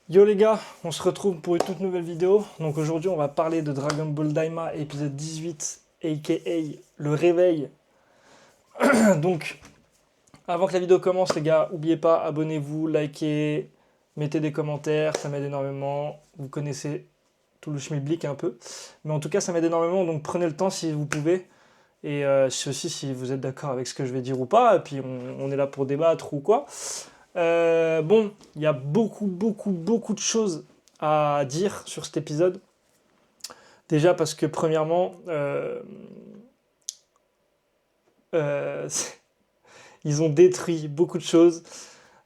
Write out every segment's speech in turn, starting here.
Yo les gars, on se retrouve pour une toute nouvelle vidéo. Donc aujourd'hui on va parler de Dragon Ball Daima épisode 18 aka le réveil. Donc avant que la vidéo commence les gars, n'oubliez pas, abonnez-vous, likez, mettez des commentaires, ça m'aide énormément. Vous connaissez tout le schmilblick un peu. Mais en tout cas ça m'aide énormément, donc prenez le temps si vous pouvez. Et aussi si vous êtes d'accord avec ce que je vais dire ou pas, et puis on est là pour débattre ou quoi. Bon, il y a beaucoup de choses à dire sur cet épisode. Déjà parce que premièrement, euh, ils ont détruit beaucoup de choses.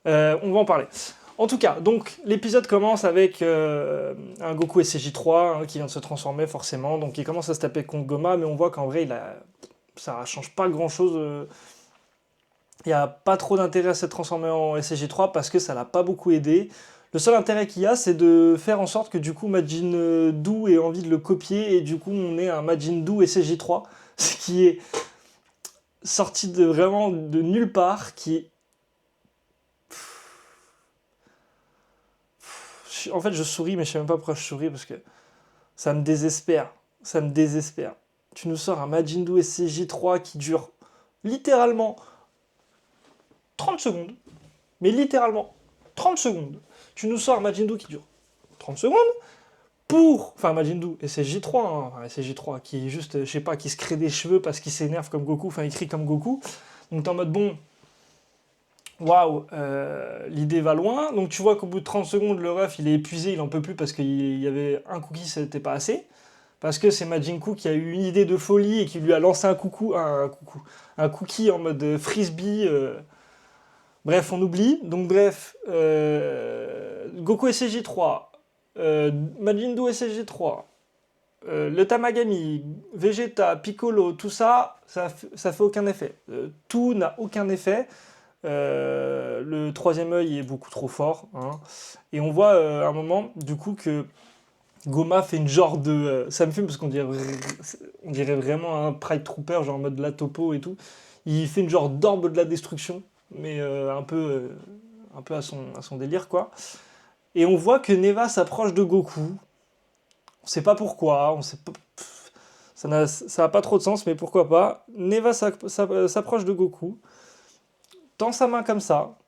On va en parler. En tout cas, donc l'épisode commence avec un Goku SCJ3 hein, qui vient de se transformer forcément. Donc il commence à se taper contre Goma, mais on voit qu'en vrai, ça change pas grand-chose. Il n'y a pas trop d'intérêt à se transformer en SCJ3 parce que ça l'a pas beaucoup aidé. Le seul intérêt qu'il y a, c'est de faire en sorte que du coup Majin Buu ait envie de le copier et du coup on ait un Majin Buu SCJ3, ce qui est sorti de vraiment de nulle part, qui est... En fait je souris mais je sais même pas pourquoi je souris parce que ça me désespère, ça me désespère. Tu nous sors un Majin Buu SCJ3 qui dure littéralement 30 secondes, mais littéralement 30 secondes. Tu nous sors un Majin Buu qui dure 30 secondes pour... Enfin, Majin Buu, et c'est J3, hein, enfin, c'est J3, qui est juste, je sais pas, qui se crée des cheveux parce qu'il s'énerve comme Goku, enfin, il crie comme Goku. Donc t'es en mode, bon, waouh, l'idée va loin. Donc tu vois qu'au bout de 30 secondes, le ref, il est épuisé, il en peut plus parce qu'il y avait un cookie, ça n'était pas assez. Parce que c'est Majin Buu qui a eu une idée de folie et qui lui a lancé un cookie en mode frisbee. Bref, on oublie. Donc bref, Goku SCJ3, Majin Buu SCJ3, le Tamagami, Vegeta, Piccolo, tout ça, ça fait aucun effet. Tout n'a aucun effet. Le troisième œil est beaucoup trop fort. Hein. Et on voit à un moment, du coup, que Goma fait une genre de... ça me fume parce on dirait vraiment un Pride Trooper, genre en mode la topo et tout. Il fait une genre d'orbe de la destruction, mais un peu à son délire, quoi. Et on voit que Neva s'approche de Goku. On sait pas pourquoi, on sait pas... ça a pas trop de sens, mais pourquoi pas. Neva s'approche de Goku, tend sa main comme ça,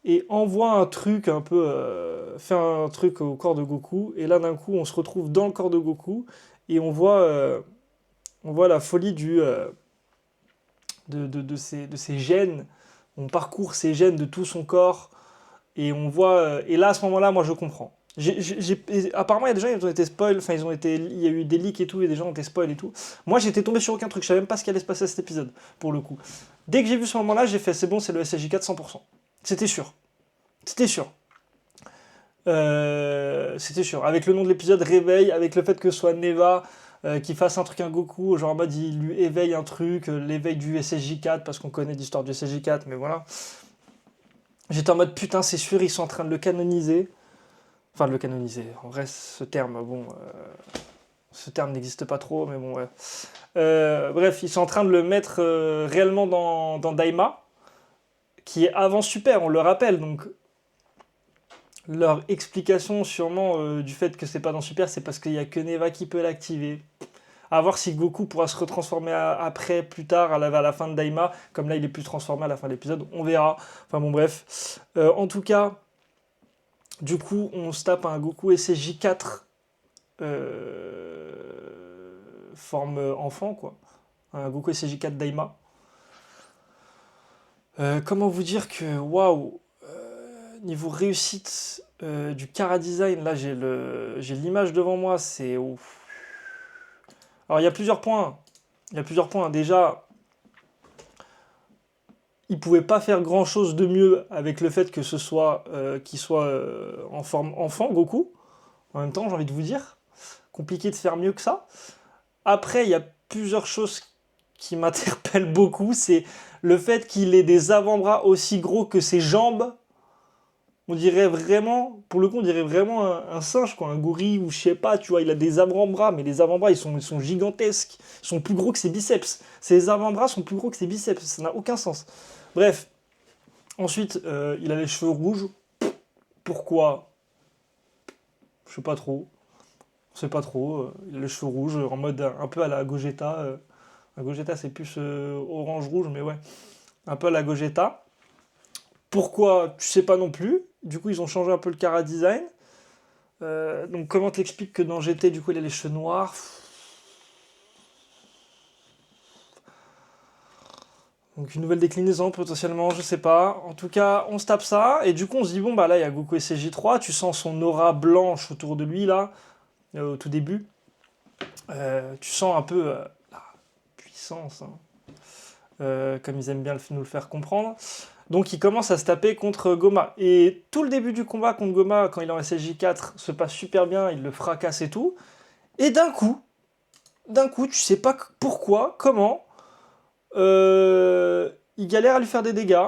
et envoie un truc un peu... fait un truc au corps de Goku, et là d'un coup on se retrouve dans le corps de Goku, et on voit la folie de ses gènes, on parcourt ses gènes de tout son corps, et on voit... et là à ce moment-là, moi je comprends. Apparemment, il y a des gens qui ont été spoil, enfin, il y a eu des leaks et tout, et des gens ont été spoil et tout. Moi, j'étais tombé sur aucun truc, je savais même pas ce qui allait se passer à cet épisode, pour le coup. Dès que j'ai vu ce moment-là, j'ai fait, c'est bon, c'est le SSJ4 100%. C'était sûr. C'était sûr. C'était sûr. Avec le nom de l'épisode, réveil, avec le fait que ce soit Neva qui fasse un truc à Goku, genre en mode il lui éveille un truc, l'éveil du SSJ4, parce qu'on connaît l'histoire du SSJ4, mais voilà. J'étais en mode putain, c'est sûr, ils sont en train de le canoniser. Enfin, de le canoniser. En vrai, ce terme, bon, ce terme n'existe pas trop, mais bon, ouais. Bref, ils sont en train de le mettre réellement dans Daima, qui est avant Super, on le rappelle. Donc, leur explication, sûrement, du fait que c'est pas dans Super, c'est parce qu'il y a que Neva qui peut l'activer. À voir si Goku pourra se retransformer après, plus tard, à la fin de Daima. Comme là, il est plus transformé à la fin de l'épisode, on verra. Enfin, bon, bref. En tout cas, du coup, on se tape un Goku SSJ4 forme enfant, quoi. Un Goku SSJ4 Daima. Comment vous dire que, waouh, niveau réussite du Kara Design, là j'ai l'image devant moi, c'est ouf. Alors il y a plusieurs points. Il y a plusieurs points. Déjà, il pouvait pas faire grand chose de mieux avec le fait que ce soit qu'il soit en forme enfant, Goku. En même temps, j'ai envie de vous dire, compliqué de faire mieux que ça. Après, il y a plusieurs choses qui m'interpellent beaucoup. C'est le fait qu'il ait des avant-bras aussi gros que ses jambes. On dirait vraiment, pour le coup, on dirait vraiment un singe, quoi, un gorille, ou je sais pas, tu vois, il a des avant-bras, mais les avant-bras, ils sont gigantesques. Ils sont plus gros que ses biceps. Ses avant-bras sont plus gros que ses biceps. Ça n'a aucun sens. Bref. Ensuite, il a les cheveux rouges. Pourquoi? je sais pas trop. On sait pas trop. Il a les cheveux rouges, en mode un peu à la Gogeta. La Gogeta, c'est plus orange-rouge, mais ouais. Un peu à la Gogeta. Pourquoi? Tu sais pas non plus. Du coup, ils ont changé un peu le cara design. Donc, comment t'expliques que dans GT, du coup, il a les cheveux noirs? Donc, une nouvelle déclinaison, potentiellement, je sais pas. En tout cas, on se tape ça. Et du coup, on se dit, bon, bah là, il y a Goku SCJ3. Tu sens son aura blanche autour de lui, là, au tout début. Tu sens un peu la puissance, hein. Comme ils aiment bien nous le faire comprendre. Donc il commence à se taper contre Goma. Et tout le début du combat contre Goma, quand il est en SSJ4, se passe super bien, il le fracasse et tout. Et d'un coup, tu sais pas pourquoi, comment, il galère à lui faire des dégâts.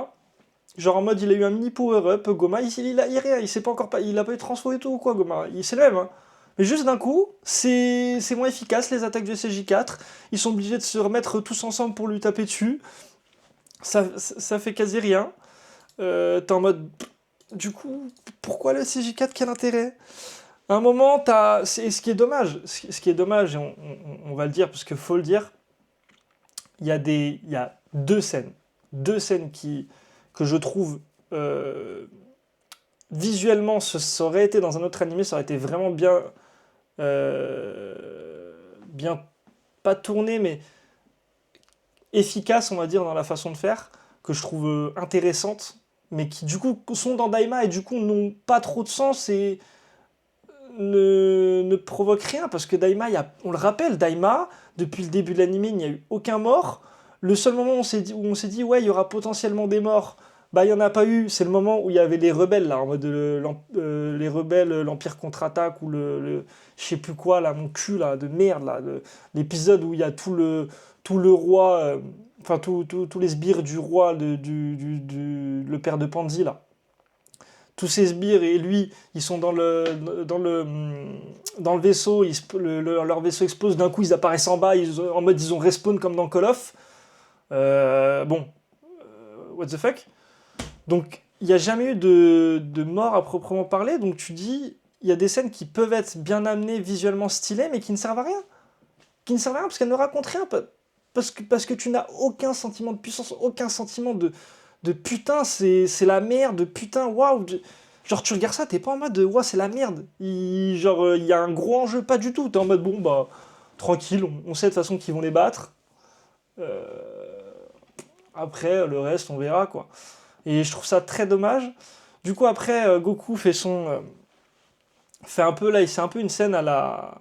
Genre en mode il a eu un mini power-up, Goma, il a rien, il sait pas encore, il a pas eu de transfo et tout ou quoi, Goma, c'est le même, hein. Mais juste d'un coup, c'est moins efficace les attaques du SSJ4, ils sont obligés de se remettre tous ensemble pour lui taper dessus, ça fait quasi rien. T'es en mode, du coup, pourquoi le SSJ4, quel intérêt? À un moment, ce qui est dommage, et on va le dire parce qu'il faut le dire, il y a deux scènes que je trouve visuellement, ça aurait été dans un autre animé, ça aurait été vraiment bien pas tourné, mais efficace, on va dire, dans la façon de faire, que je trouve intéressante, mais qui du coup sont dans Daima et du coup n'ont pas trop de sens et ne provoquent rien, parce que Daima, on le rappelle, Daima, depuis le début de l'anime, il n'y a eu aucun mort. Le seul moment où on s'est dit, ouais, il y aura potentiellement des morts, bah il n'y en a pas eu, c'est le moment où il y avait les rebelles, là, en mode les rebelles, l'Empire contre-attaque, ou je sais plus quoi, là, mon cul, là, de merde, là, l'épisode où il y a tout le roi, enfin, tous les sbires du roi, le père de Pandy, là. Tous ces sbires et lui, ils sont dans le vaisseau, leur vaisseau explose, d'un coup ils apparaissent en bas, en mode ils ont respawn comme dans Call of. Bon, what the fuck? Donc, il n'y a jamais eu de mort à proprement parler, donc tu dis, il y a des scènes qui peuvent être bien amenées, visuellement stylées, mais qui ne servent à rien. Qui ne servent à rien parce qu'elles ne racontent rien. Parce que tu n'as aucun sentiment de puissance, aucun sentiment de putain, c'est la merde, putain, waouh. Genre, tu regardes ça, t'es pas en mode waouh, c'est la merde. Genre, il y a un gros enjeu, pas du tout. T'es en mode bon, bah, tranquille, on sait de toute façon qu'ils vont les battre. Euh, Après, le reste, on verra, quoi. Et je trouve ça très dommage. Du coup, après, Goku fait un peu, là, c'est un peu une scène à la.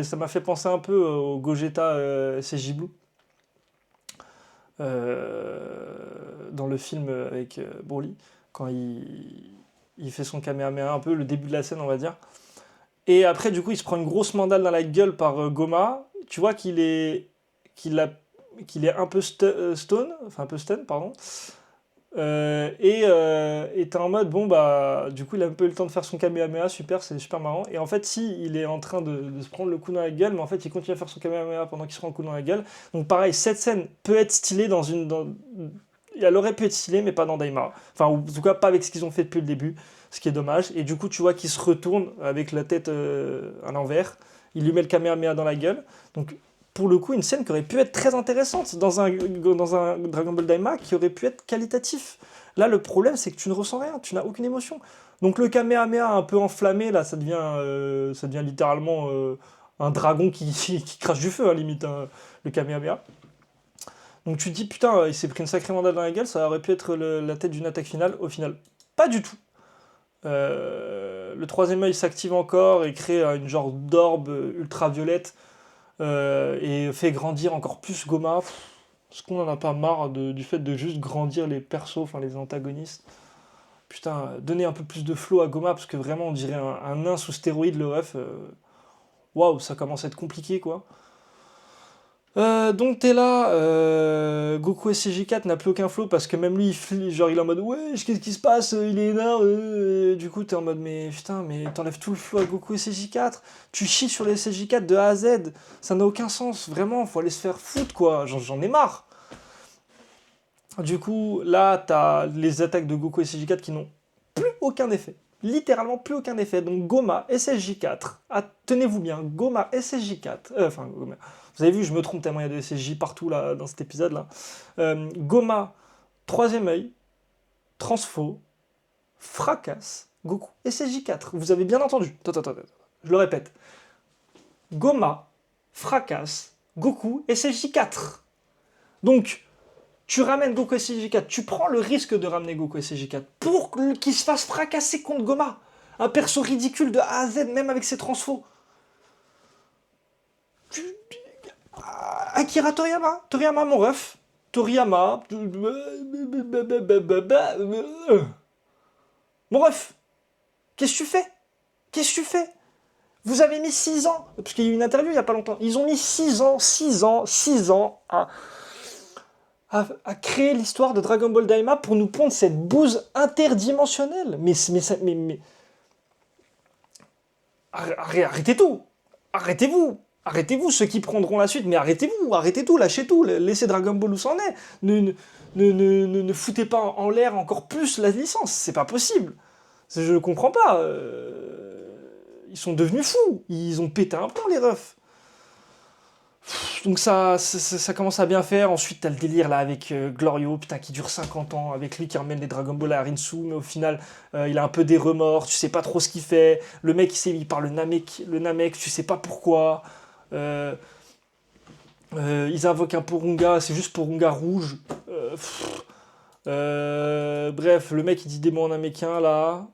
Ça m'a fait penser un peu au Gogeta SSJ Blue. Dans le film avec Broly, quand il fait son Kamehameha, un peu le début de la scène, on va dire. Et après, du coup, il se prend une grosse mandale dans la gueule par Goma. Tu vois qu'il a, qu'il est un peu stone, enfin un peu stun, pardon. Et t'es en mode, bon, bah, du coup, il a un peu eu le temps de faire son Kamehameha, super, c'est super marrant. Et en fait, si, il est en train de se prendre le coup dans la gueule, mais en fait, il continue à faire son Kamehameha pendant qu'il se prend le coup dans la gueule. Donc, pareil, cette scène peut être stylée elle aurait pu être stylée, mais pas dans Daima. Enfin, ou en tout cas, pas avec ce qu'ils ont fait depuis le début, ce qui est dommage. Et du coup, tu vois qu'il se retourne avec la tête à l'envers. Il lui met le Kamehameha dans la gueule. Donc, pour le coup, une scène qui aurait pu être très intéressante dans un Dragon Ball Daima, qui aurait pu être qualitatif. Là, le problème, c'est que tu ne ressens rien, tu n'as aucune émotion. Donc le Kamehameha un peu enflammé, là, ça devient littéralement un dragon qui crache du feu, à limite, hein, le Kamehameha. Donc tu te dis, putain, il s'est pris une sacrée mandale dans la gueule, ça aurait pu être la tête d'une attaque finale. Au final, pas du tout. Le troisième œil s'active encore et crée une genre d'orbe ultraviolette et fait grandir encore plus Goma. Est-ce qu'on en a pas marre du fait de juste grandir les persos, enfin les antagonistes? Putain, donner un peu plus de flow à Goma, parce que vraiment on dirait un nain sous stéroïde, le ref. Waouh, ça commence à être compliqué, quoi. Donc t'es là, Goku SCJ4 n'a plus aucun flow parce que même lui, genre il est en mode ouais, qu'est-ce qui se passe, il est énervé. Du coup t'es en mode mais putain, mais t'enlèves tout le flow à Goku SCJ4, tu chies sur les SCJ4 de A à Z, ça n'a aucun sens, vraiment, faut aller se faire foutre quoi, j'en ai marre. Du coup là t'as les attaques de Goku SCJ4 qui n'ont plus aucun effet. Littéralement plus aucun effet. Donc Goma, SSJ4. Ah, tenez-vous bien, Goma, SSJ4. Goma. Vous avez vu, je me trompe tellement il y a de SSJ partout là, dans cet épisode-là. Goma, troisième œil, transfo, fracasse, Goku, SSJ4. Vous avez bien entendu. Attends. Je le répète. Goma, fracasse, Goku, SSJ4. Donc, tu ramènes Goku SSJ4, tu prends le risque de ramener Goku SSJ4 pour qu'il se fasse fracasser contre Goma. Un perso ridicule de A à Z, même avec ses transfos. Akira Toriyama, mon ref. Toriyama. Mon ref, qu'est-ce que tu fais Vous avez mis 6 ans, parce qu'il y a eu une interview il n'y a pas longtemps, ils ont mis 6 ans à créer l'histoire de Dragon Ball Daima pour nous pondre cette bouse interdimensionnelle. Mais arrêtez tout. Arrêtez-vous, ceux qui prendront la suite, mais arrêtez tout, lâchez tout, laissez Dragon Ball où c'en est. Ne foutez pas en l'air encore plus la licence, c'est pas possible. Je ne comprends pas. Ils sont devenus fous, ils ont pété un plomb les refs. Donc ça commence à bien faire. Ensuite, t'as le délire là avec Glorio, putain, qui dure 50 ans, avec lui qui ramène les Dragon Ball à Rinsu, mais au final, il a un peu des remords, tu sais pas trop ce qu'il fait. Le mec, il parle le Namek, tu sais pas pourquoi. Ils invoquent un Porunga, c'est juste Porunga rouge. Bref, le mec, il dit des mots en namékien là.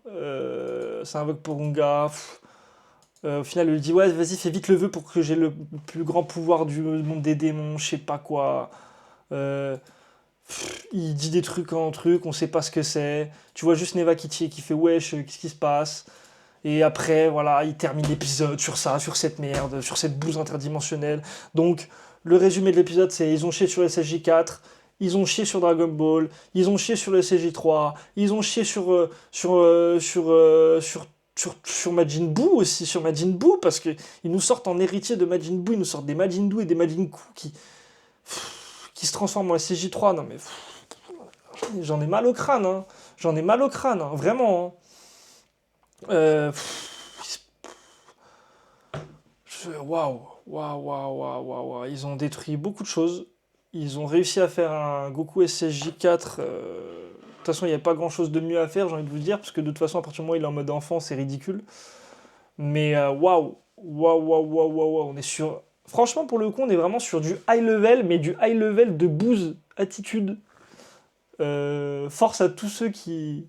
Ça invoque Porunga. Au final, il lui dit ouais, vas-y, fais vite le vœu pour que j'ai le plus grand pouvoir du monde des démons, je sais pas quoi. Euh, il dit des trucs en trucs, on sait pas ce que c'est. Tu vois juste Neva qui fait wesh, qu'est-ce qui se passe? Et après, voilà, il termine l'épisode sur ça, sur cette merde, sur cette bouse interdimensionnelle. Donc, le résumé de l'épisode, c'est ils ont chié sur le SSJ4, ils ont chié sur Dragon Ball, ils ont chié sur le SSJ3, ils ont chié sur Majin Buu aussi, sur Majin Buu, parce qu'ils nous sortent en héritier de Majin Buu, ils nous sortent des Majin Buu et des Majin Ku qui se transforment en SSJ3. Non mais j'en ai mal au crâne, hein. J'en ai mal au crâne, hein, vraiment. Hein. Waouh. Ils ont détruit beaucoup de choses. Ils ont réussi à faire un Goku SSJ4. De toute façon, il n'y a pas grand chose de mieux à faire, j'ai envie de vous dire, parce que de toute façon, à partir du moment où il est en mode enfant, c'est ridicule. Mais waouh. On est sur. Franchement, pour le coup, on est vraiment sur du high level, mais du high level de bouse attitude. Force à tous ceux qui.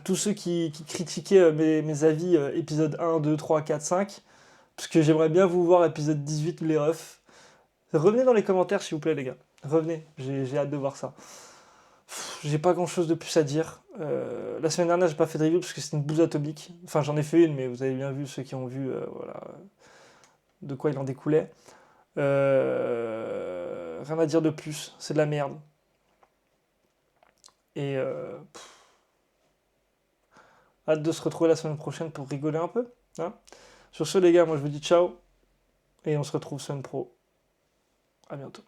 Qui critiquaient mes avis épisode 1, 2, 3, 4, 5. Parce que j'aimerais bien vous voir épisode 18, les refs. Revenez dans les commentaires, s'il vous plaît, les gars. Revenez, j'ai hâte de voir ça. J'ai pas grand chose de plus à dire. La semaine dernière, j'ai pas fait de review parce que c'était une bouse atomique. Enfin, j'en ai fait une, mais vous avez bien vu ceux qui ont vu voilà, de quoi il en découlait. Rien à dire de plus, c'est de la merde. Et hâte de se retrouver la semaine prochaine pour rigoler un peu. Hein. Sur ce, les gars, moi je vous dis ciao. Et on se retrouve semaine pro. À bientôt.